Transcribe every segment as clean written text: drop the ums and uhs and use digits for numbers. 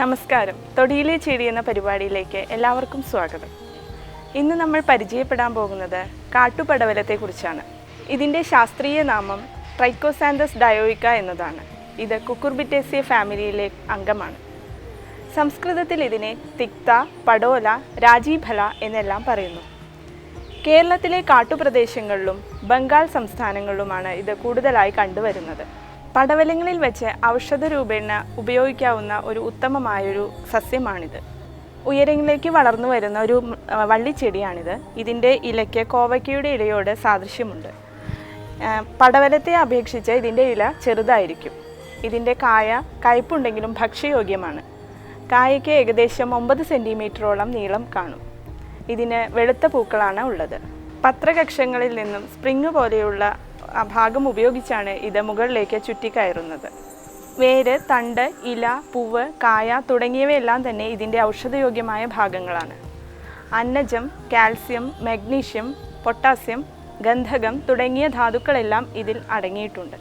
നമസ്കാരം. തൊടിയിലെ ചെടി എന്ന പരിപാടിയിലേക്ക് എല്ലാവർക്കും സ്വാഗതം. ഇന്ന് നമ്മൾ പരിചയപ്പെടാൻ പോകുന്നത് കാട്ടുപടവലത്തെക്കുറിച്ചാണ്. ഇതിൻ്റെ ശാസ്ത്രീയ നാമം ട്രൈക്കോസാന്തസ് ഡയോയിക്ക എന്നതാണ്. ഇത് കുക്കുർബിറ്റേസിയ ഫാമിലിയിലെ അംഗമാണ്. സംസ്കൃതത്തിൽ ഇതിനെ തിക്ത, പടോല, രാജീഫല എന്നെല്ലാം പറയുന്നു. കേരളത്തിലെ കാട്ടുപ്രദേശങ്ങളിലും ബംഗാൾ സംസ്ഥാനങ്ങളിലുമാണ് ഇത് കൂടുതലായി കണ്ടുവരുന്നത്. പടവലങ്ങളിൽ വെച്ച് ഔഷധ രൂപേണ ഉപയോഗിക്കാവുന്ന ഒരു ഉത്തമമായൊരു സസ്യമാണിത്. ഉയരങ്ങളിലേക്ക് വളർന്നു വരുന്ന ഒരു വള്ളിച്ചെടിയാണിത്. ഇതിൻ്റെ ഇലയ്ക്ക് കോവയ്ക്കയുടെ ഇലയോട് സാദൃശ്യമുണ്ട്. പടവലത്തെ അപേക്ഷിച്ച് ഇതിൻ്റെ ഇല ചെറുതായിരിക്കും. ഇതിൻ്റെ കായ കയ്പുണ്ടെങ്കിലും ഭക്ഷ്യയോഗ്യമാണ്. കായയ്ക്ക് ഏകദേശം 9 സെൻറ്റിമീറ്ററോളം നീളം കാണും. ഇതിന് വെളുത്ത പൂക്കളാണ് ഉള്ളത്. പത്രകക്ഷങ്ങളിൽ നിന്നും സ്പ്രിങ് പോലെയുള്ള ഭാഗം ഉപയോഗിച്ചാണ് ഇത് മുകളിലേക്ക് ചുറ്റിക്കയറുന്നത്. വേര്, തണ്ട്, ഇല, പൂവ്, കായ തുടങ്ങിയവയെല്ലാം തന്നെ ഇതിൻ്റെ ഔഷധയോഗ്യമായ ഭാഗങ്ങളാണ്. അന്നജം, കാൽസ്യം, മഗ്നീഷ്യം, പൊട്ടാസ്യം, ഗന്ധകം തുടങ്ങിയ ധാതുക്കളെല്ലാം ഇതിൽ അടങ്ങിയിട്ടുണ്ട്.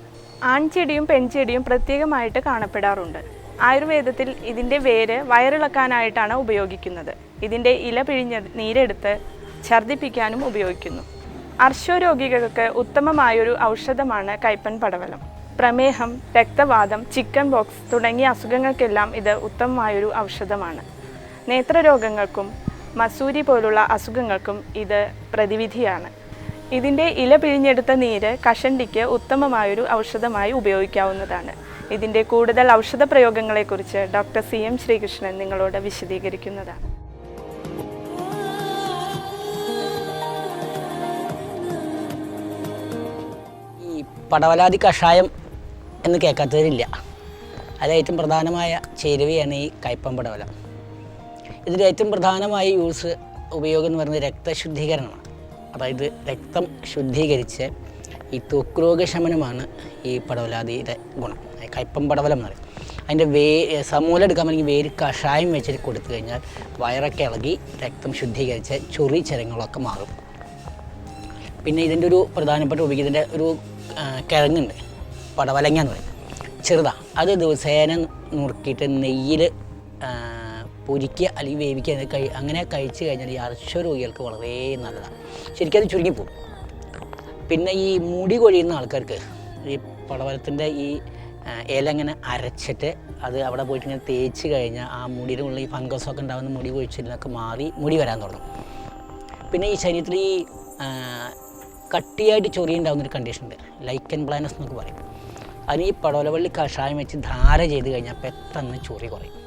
ആൺചെടിയും പെൺചെടിയും പ്രത്യേകമായിട്ട് കാണപ്പെടാറുണ്ട്. ആയുർവേദത്തിൽ ഇതിൻ്റെ വേര് വയറിളക്കാനായിട്ടാണ് ഉപയോഗിക്കുന്നത്. ഇതിൻ്റെ ഇല പിഴിഞ്ഞ് നീരെടുത്ത് ഛർദ്ദിപ്പിക്കാനും ഉപയോഗിക്കുന്നു. അർശോരോഗികൾക്ക് ഉത്തമമായൊരു ഔഷധമാണ് കയ്പൻ പടവലം. പ്രമേഹം, രക്തവാതം, ചിക്കൻ ബോക്സ് തുടങ്ങിയ അസുഖങ്ങൾക്കെല്ലാം ഇത് ഉത്തമമായൊരു ഔഷധമാണ്. നേത്രരോഗങ്ങൾക്കും മസൂരി പോലുള്ള അസുഖങ്ങൾക്കും ഇത് പ്രതിവിധിയാണ്. ഇതിൻ്റെ ഇല പിഴിഞ്ഞെടുത്ത നീര് കഷണ്ടിക്ക് ഉത്തമമായൊരു ഔഷധമായി ഉപയോഗിക്കാവുന്നതാണ്. ഇതിൻ്റെ കൂടുതൽ ഔഷധ പ്രയോഗങ്ങളെക്കുറിച്ച് ഡോക്ടർ CM ശ്രീകൃഷ്ണൻ നിങ്ങളോട് വിശദീകരിക്കുന്നതാണ്. പടവലാതി കഷായം എന്ന് കേൾക്കാത്തവരില്ല. അതിൽ ഏറ്റവും പ്രധാനമായ ചേരുവയാണ് ഈ കയ്പൻ പടവലം. ഇതിൻ്റെ ഏറ്റവും പ്രധാനമായ ഉപയോഗം എന്ന് പറയുന്നത് രക്തശുദ്ധീകരണമാണ്. അതായത് രക്തം ശുദ്ധീകരിച്ച് ഈ ത്വക്ക് രോഗശമനമാണ് ഈ പടവലാതിയുടെ ഗുണം. കയ്പൻ പടവലം എന്ന് പറയും. അതിൻ്റെ സമൂലം എടുക്കാൻ വേണമെങ്കിൽ വേര് കഷായം വെച്ചിട്ട് കൊടുത്തു കഴിഞ്ഞാൽ വയറൊക്കെ ഇളകി രക്തം ശുദ്ധീകരിച്ച് ചൊറി ചരങ്ങളൊക്കെ മാറും. പിന്നെ ഇതിൻ്റെ ഒരു പ്രധാനപ്പെട്ട ഇതിൻ്റെ ഒരു കിഴങ്ങുണ്ട്, പടവലങ്ങ എന്ന് പറയും, ചെറുതാ. അത് ദിവസേന നുറുക്കിയിട്ട് നെയ്യിൽ പൊരിക്കുക അല്ലെങ്കിൽ വേവിക്കുക. അങ്ങനെ കഴിച്ചു കഴിഞ്ഞാൽ ഈ അർശരോഗികൾക്ക് വളരെ നല്ലതാണ്. ശരിക്കും അത് ചുരുങ്ങിപ്പോകും. പിന്നെ ഈ മുടി കൊഴിയുന്ന ആൾക്കാർക്ക് ഈ പടവലത്തിൻ്റെ ഈ ഇല ഇങ്ങനെ അരച്ചിട്ട് അത് അവിടെ പോയിട്ട് ഇങ്ങനെ തേച്ച് കഴിഞ്ഞാൽ ആ മുടിയിലുള്ള ഈ ഫംഗസൊക്കെ ഉണ്ടാകുന്ന മുടി കൊഴിച്ചിലൊക്കെ മാറി മുടി വരാൻ തുടങ്ങും. പിന്നെ ഈ ശരീരത്തിൽ ഈ കട്ടിയായിട്ട് ചൊറി ഉണ്ടാകുന്നൊരു കണ്ടീഷനുണ്ട്, ലൈക്കൻ പ്ലാനസ് എന്നൊക്കെ പറയും. അതിന് ഈ പടവലവള്ളി കഷായം വെച്ച് ധാര ചെയ്ത് കഴിഞ്ഞാൽ പെട്ടെന്ന് ചൊറി കുറയും.